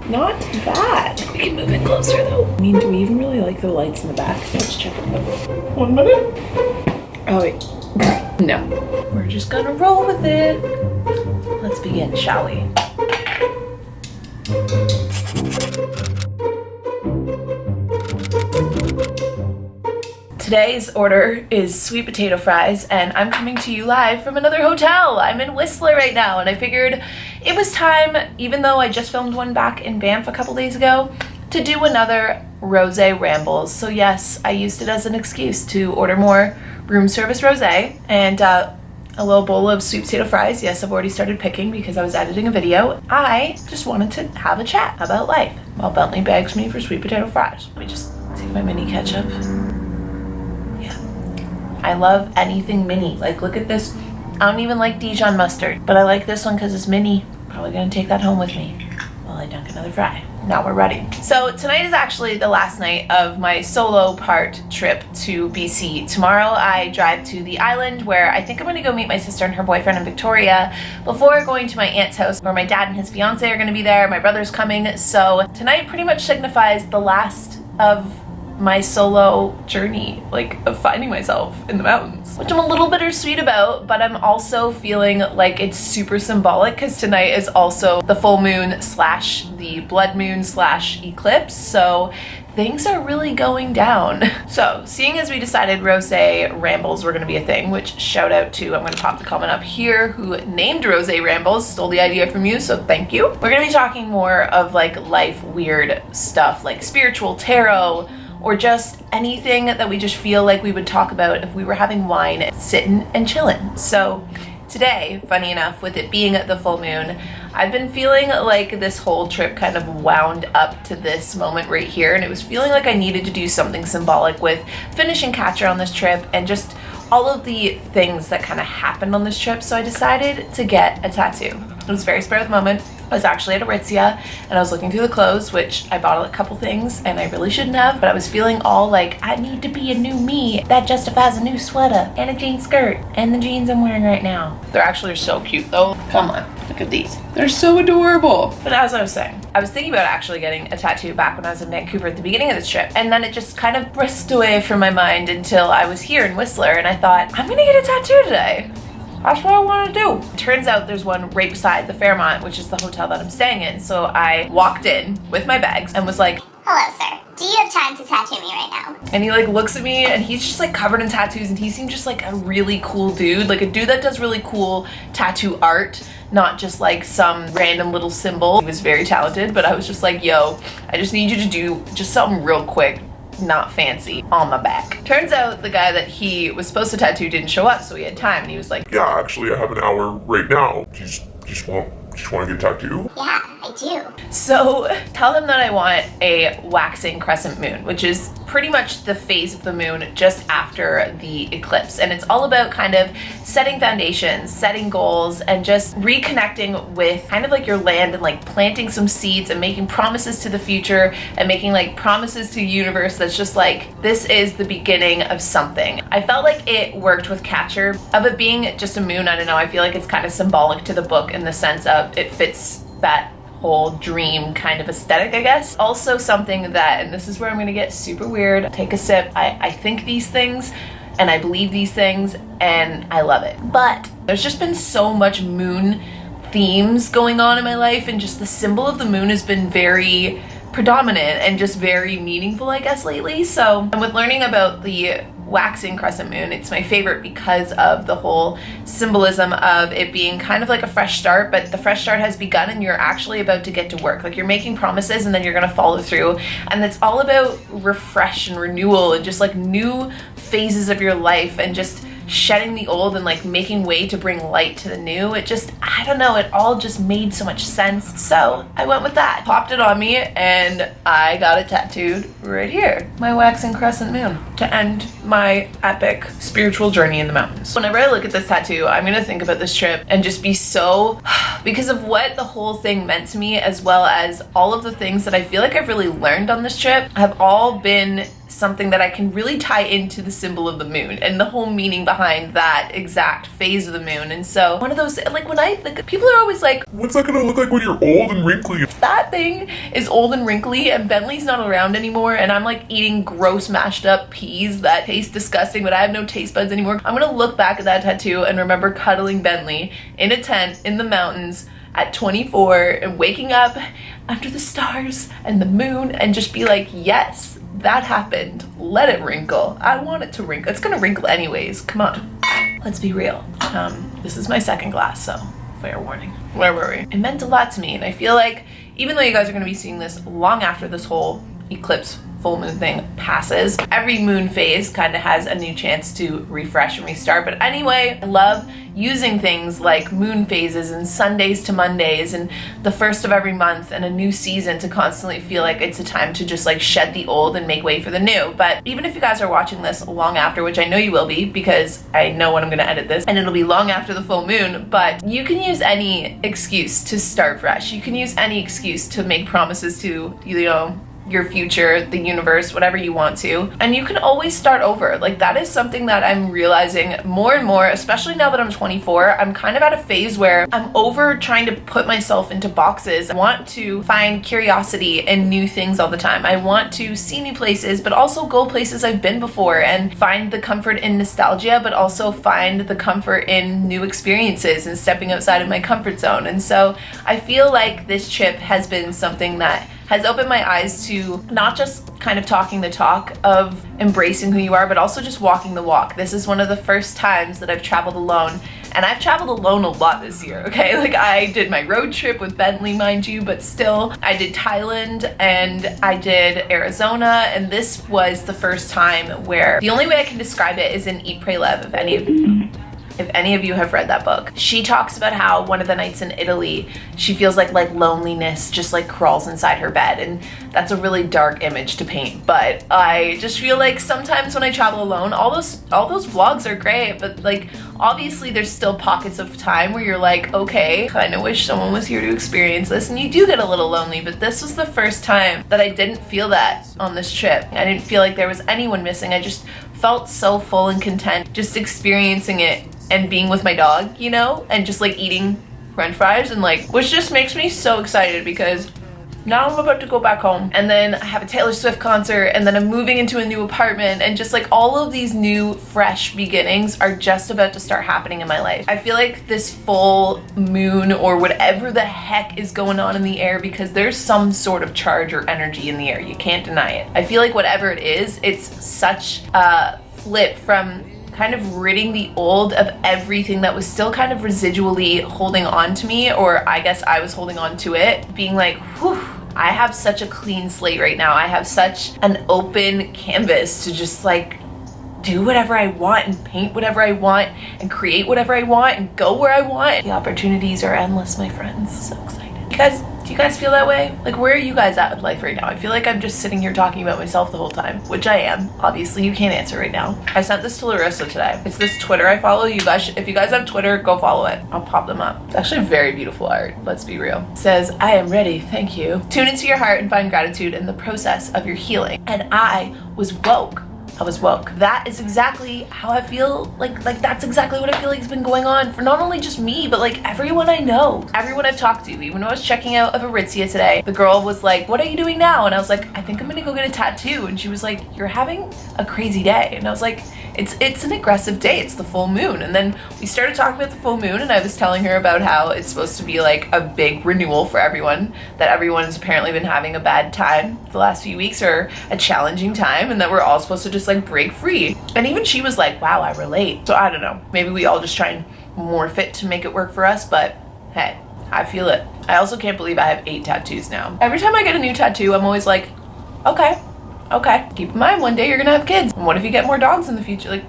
Not bad. We can move it closer though. I mean, do we even really like the lights in the back? Let's check it out. 1 minute. Oh wait. No. We're just gonna roll with it. Let's begin, shall we? Today's order is sweet potato fries, and I'm coming to you live from another hotel. I'm in Whistler right now, and I figured it was time, even though I just filmed one back in Banff a couple days ago, to do another rosé rambles. So yes, I used it as an excuse to order more room service rosé and a little bowl of sweet potato fries. Yes, I've already started picking because I was editing a video. I just wanted to have a chat about life while Bentley begs me for sweet potato fries. Let me just take my mini ketchup. I love anything mini. Like, look at this. I don't even like Dijon mustard, but I like this one because it's mini. Probably gonna take that home with me while I dunk another fry. Now we're ready. So tonight is actually the last night of my solo part trip to BC. Tomorrow I drive to the island where I think I'm gonna go meet my sister and her boyfriend in Victoria before going to my aunt's house where my dad and his fiance are gonna be there. My brother's coming. So tonight pretty much signifies the last of my solo journey, like of finding myself in the mountains, which I'm a little bittersweet about, but I'm also feeling like it's super symbolic because tonight is also the full moon slash the blood moon slash eclipse, so things are really going down. So seeing as we decided rosé rambles were going to be a thing, which shout out to, I'm going to pop the comment up here, who named rosé rambles, stole the idea from you, so thank you. We're going to be talking more of like life weird stuff like spiritual tarot, or just anything that we just feel like we would talk about if we were having wine, sitting and chilling. So today, funny enough, with it being the full moon, I've been feeling like this whole trip kind of wound up to this moment right here, and it was feeling like I needed to do something symbolic with finishing Catcher on this trip and just all of the things that kind of happened on this trip. So I decided to get a tattoo. It was very spur of the moment. I was actually at Aritzia and I was looking through the clothes, which I bought a couple things and I really shouldn't have, but I was feeling all like, I need to be a new me. That justifies a new sweater and a jean skirt and the jeans I'm wearing right now. They're actually so cute though. Come on, look at these. They're so adorable. But as I was saying, I was thinking about actually getting a tattoo back when I was in Vancouver at the beginning of this trip, and then it just kind of brisked away from my mind until I was here in Whistler, and I thought, I'm gonna get a tattoo today. That's what I want to do. Turns out there's one right beside the Fairmont, which is the hotel that I'm staying in. So I walked in with my bags and was like, hello, sir. Do you have time to tattoo me right now? And he like looks at me and he's just like covered in tattoos, and he seemed just like a really cool dude. Like a dude that does really cool tattoo art, not just like some random little symbol. He was very talented, but I was just like, yo, I just need you to do just something real quick, not fancy, on my back. Turns out the guy that he was supposed to tattoo didn't show up, so he had time, and he was like, yeah, actually I have an hour right now. Do you just want to get a tattoo? Yeah, I do. So tell him that I want a waxing crescent moon, which is pretty much the phase of the moon just after the eclipse. And it's all about kind of setting foundations, setting goals, and just reconnecting with kind of like your land and like planting some seeds and making promises to the future and making like promises to the universe that's just like, this is the beginning of something. I felt like it worked with Catcher. Of it being just a moon, I don't know, I feel like it's kind of symbolic to the book in the sense of it fits that whole dream kind of aesthetic, I guess. Also something that, and this is where I'm gonna get super weird, take a sip, I think these things and I believe these things and I love it. But there's just been so much moon themes going on in my life, and just the symbol of the moon has been very predominant and just very meaningful, I guess, lately. So, and with learning about the waxing crescent moon, it's my favorite because of the whole symbolism of it being kind of like a fresh start, but the fresh start has begun and you're actually about to get to work. Like you're making promises and then you're gonna follow through, and it's all about refresh and renewal and just like new phases of your life and just shedding the old and like making way to bring light to the new. It just, I don't know, it all just made so much sense. So I went with that, popped it on me, and I got it tattooed right here. My waxing crescent moon to end my epic spiritual journey in the mountains. Whenever I look at this tattoo, I'm gonna think about this trip and just be so, because of what the whole thing meant to me, as well as all of the things that I feel like I've really learned on this trip, have all been something that I can really tie into the symbol of the moon and the whole meaning behind that exact phase of the moon. And so one of those, like when people are always like, what's that gonna look like when you're old and wrinkly? That thing is old and wrinkly, and Bentley's not around anymore, and I'm like eating gross mashed up peas that taste disgusting, but I have no taste buds anymore. I'm gonna look back at that tattoo and remember cuddling Bentley in a tent in the mountains at 24 and waking up under the stars and the moon and just be like, yes, that happened. Let it wrinkle. I want it to wrinkle. It's gonna wrinkle anyways. Come on. Let's be real. This is my second glass, so fair warning. Where were we? It meant a lot to me, and I feel like even though you guys are gonna be seeing this long after this whole eclipse full moon thing passes, every moon phase kind of has a new chance to refresh and restart. But anyway, I love using things like moon phases and Sundays to Mondays and the first of every month and a new season to constantly feel like it's a time to just like shed the old and make way for the new. But even if you guys are watching this long after, which I know you will be because I know when I'm gonna edit this and it'll be long after the full moon, but you can use any excuse to start fresh. You can use any excuse to make promises to, you know, your future, the universe, whatever you want to. And you can always start over. Like that is something that I'm realizing more and more, especially now that I'm 24. I'm kind of at a phase where I'm over trying to put myself into boxes. I want to find curiosity and new things all the time. I want to see new places, but also go places I've been before and find the comfort in nostalgia, but also find the comfort in new experiences and stepping outside of my comfort zone. And so I feel like this trip has been something that has opened my eyes to not just kind of talking the talk of embracing who you are, but also just walking the walk. This is one of the first times that I've traveled alone, and I've traveled alone a lot this year, okay? Like I did my road trip with Bentley, mind you, but still, I did Thailand and I did Arizona, and this was the first time where the only way I can describe it is in Eat, Pray, Love, if any of you have read that book. She talks about how one of the nights in Italy, she feels like loneliness just like crawls inside her bed, and that's a really dark image to paint. But I just feel like sometimes when I travel alone, all those vlogs are great, but like obviously there's still pockets of time where you're like, okay, kind of wish someone was here to experience this, and you do get a little lonely. But this was the first time that I didn't feel that on this trip. I didn't feel like there was anyone missing. I just felt so full and content just experiencing it and being with my dog, you know, and just like eating french fries and like, which just makes me so excited because now I'm about to go back home and then I have a Taylor Swift concert and then I'm moving into a new apartment, and just like all of these new fresh beginnings are just about to start happening in my life. I feel like this full moon or whatever the heck is going on in the air, because there's some sort of charge or energy in the air, you can't deny it. I feel like whatever it is, it's such a flip from kind of ridding the old of everything that was still kind of residually holding on to me, or I guess I was holding on to it, being like, whew, I have such a clean slate right now. I have such an open canvas to just like do whatever I want and paint whatever I want and create whatever I want and go where I want. The opportunities are endless, my friends. So excited. Do you guys feel that way? Like, where are you guys at with life right now? I feel like I'm just sitting here talking about myself the whole time, which I am. Obviously, you can't answer right now. I sent this to Larissa today. It's this Twitter I follow. You guys, if you guys have Twitter, go follow it. I'll pop them up. It's actually very beautiful art. Let's be real. It says, I am ready. Thank you. Tune into your heart and find gratitude in the process of your healing. And I was woke. That is exactly how I feel. Like that's exactly what I feel like has been going on for not only just me, but like everyone I know, everyone I've talked to. Even when I was checking out of Aritzia today, the girl was like, what are you doing now? And I was like, I think I'm gonna go get a tattoo. And she was like, you're having a crazy day. And I was like, it's an aggressive day. It's the full moon. And then we started talking about the full moon, and I was telling her about how it's supposed to be like a big renewal for everyone, that everyone's apparently been having a bad time the last few weeks, or a challenging time, and that we're all supposed to just like break free. And even she was like, wow, I relate. So I don't know, maybe we all just try and morph it to make it work for us, but hey, I feel it. I also can't believe I have 8 tattoos now. Every time I get a new tattoo, I'm always like, okay, keep in mind one day you're gonna have kids, and what if you get more dogs in the future? Like,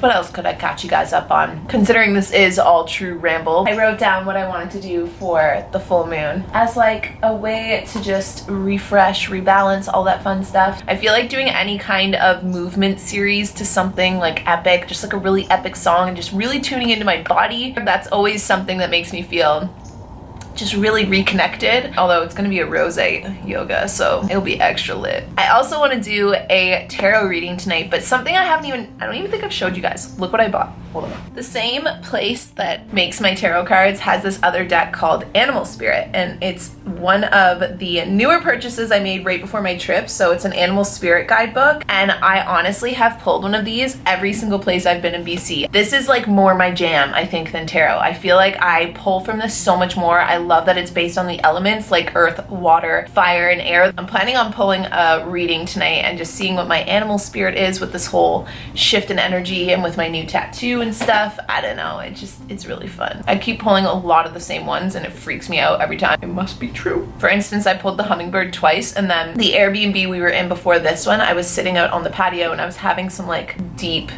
what else could I catch you guys up on? Considering this is all true ramble, I wrote down what I wanted to do for the full moon as like a way to just refresh, rebalance, all that fun stuff. I feel like doing any kind of movement series to something like epic, just like a really epic song, and just really tuning into my body. That's always something that makes me feel just really reconnected, although it's gonna be a rosé yoga, so it'll be extra lit. I also want to do a tarot reading tonight, but something I don't even think I've showed you guys. Look what I bought. Hold on. The same place that makes my tarot cards has this other deck called Animal Spirit, and it's one of the newer purchases I made right before my trip. So it's an animal spirit guidebook, and I honestly have pulled one of these every single place I've been in BC. This is like more my jam, I think, than tarot. I feel like I pull from this so much more. I love that it's based on the elements like earth, water, fire, and air. I'm planning on pulling a reading tonight and just seeing what my animal spirit is with this whole shift in energy and with my new tattoo and stuff. I don't know, it's really fun. I keep pulling a lot of the same ones and it freaks me out every time. It must be true. For instance, I pulled the hummingbird twice, and then the Airbnb we were in before this one, I was sitting out on the patio and I was having some like deep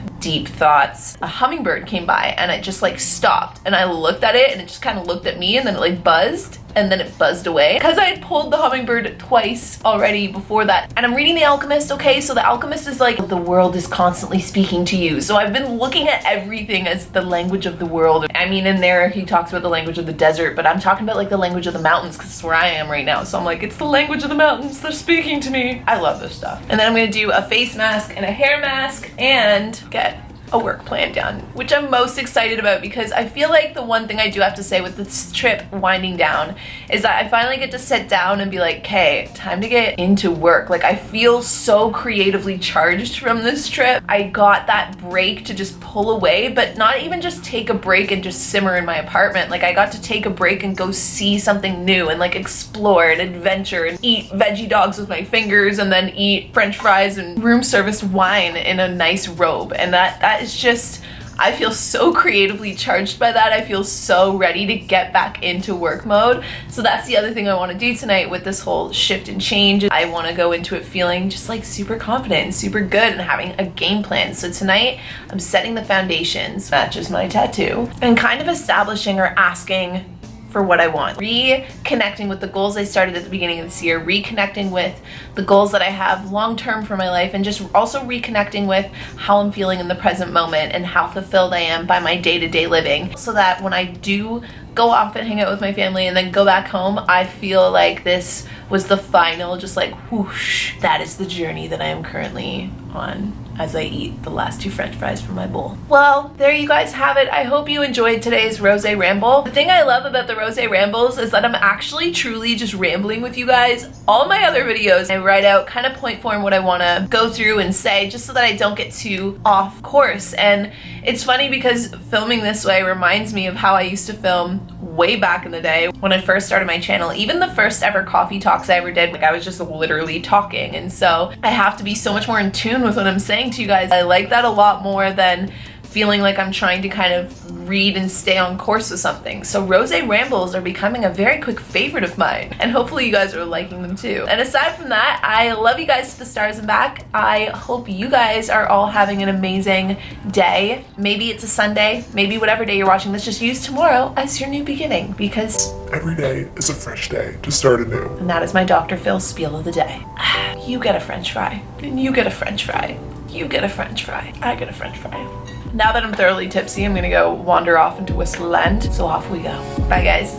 thoughts. A hummingbird came by and it just like stopped, and I looked at it and it just kind of looked at me, and then it like buzzed, and then it buzzed away because I had pulled the hummingbird twice already before that. And I'm reading The Alchemist, okay? So The Alchemist is like, the world is constantly speaking to you. So I've been looking at everything as the language of the world. I mean, in there he talks about the language of the desert, but I'm talking about like the language of the mountains because it's where I am right now. So I'm like, it's the language of the mountains. They're speaking to me. I love this stuff. And then I'm gonna do a face mask and a hair mask and get a work plan done, which I'm most excited about, because I feel like the one thing I do have to say with this trip winding down is that I finally get to sit down and be like, okay, time to get into work. Like, I feel so creatively charged from this trip. I got that break to just pull away, but not even just take a break and just simmer in my apartment. Like, I got to take a break and go see something new and like explore and adventure and eat veggie dogs with my fingers, and then eat french fries and room service wine in a nice robe. And that is just, I feel so creatively charged by that. I feel so ready to get back into work mode. So that's the other thing I want to do tonight with this whole shift and change. I want to go into it feeling just like super confident and super good and having a game plan. So tonight I'm setting the foundations, matches my tattoo, and kind of establishing or asking for what I want. Reconnecting with the goals I started at the beginning of this year, reconnecting with the goals that I have long-term for my life, and just also reconnecting with how I'm feeling in the present moment and how fulfilled I am by my day-to-day living, so that when I do go off and hang out with my family and then go back home, I feel like this was the final, just like whoosh, that is the journey that I am currently on as I eat the last 2 french fries from my bowl. Well, there you guys have it. I hope you enjoyed today's rosé ramble. The thing I love about the rosé rambles is that I'm actually truly just rambling with you guys. All my other videos, I write out kind of point form what I want to go through and say, just so that I don't get too off course. And it's funny because filming this way reminds me of how I used to film way back in the day when I first started my channel. Even the first ever coffee talks I ever did, like, I was just literally talking, and so I have to be so much more in tune with what I'm saying to you guys. I like that a lot more than feeling like I'm trying to kind of read and stay on course with something. So rosé rambles are becoming a very quick favorite of mine, and hopefully you guys are liking them too. And aside from that, I love you guys to the stars and back. I hope you guys are all having an amazing day. Maybe it's a Sunday, maybe whatever day you're watching this, just use tomorrow as your new beginning, because Every day is a fresh day to start anew. and that is my Dr. Phil spiel of the day. You get a french fry, and you get a french fry. You get a french fry. I get a french fry. Now that I'm thoroughly tipsy, I'm gonna go wander off into Whistlerland. So off we go. Bye guys.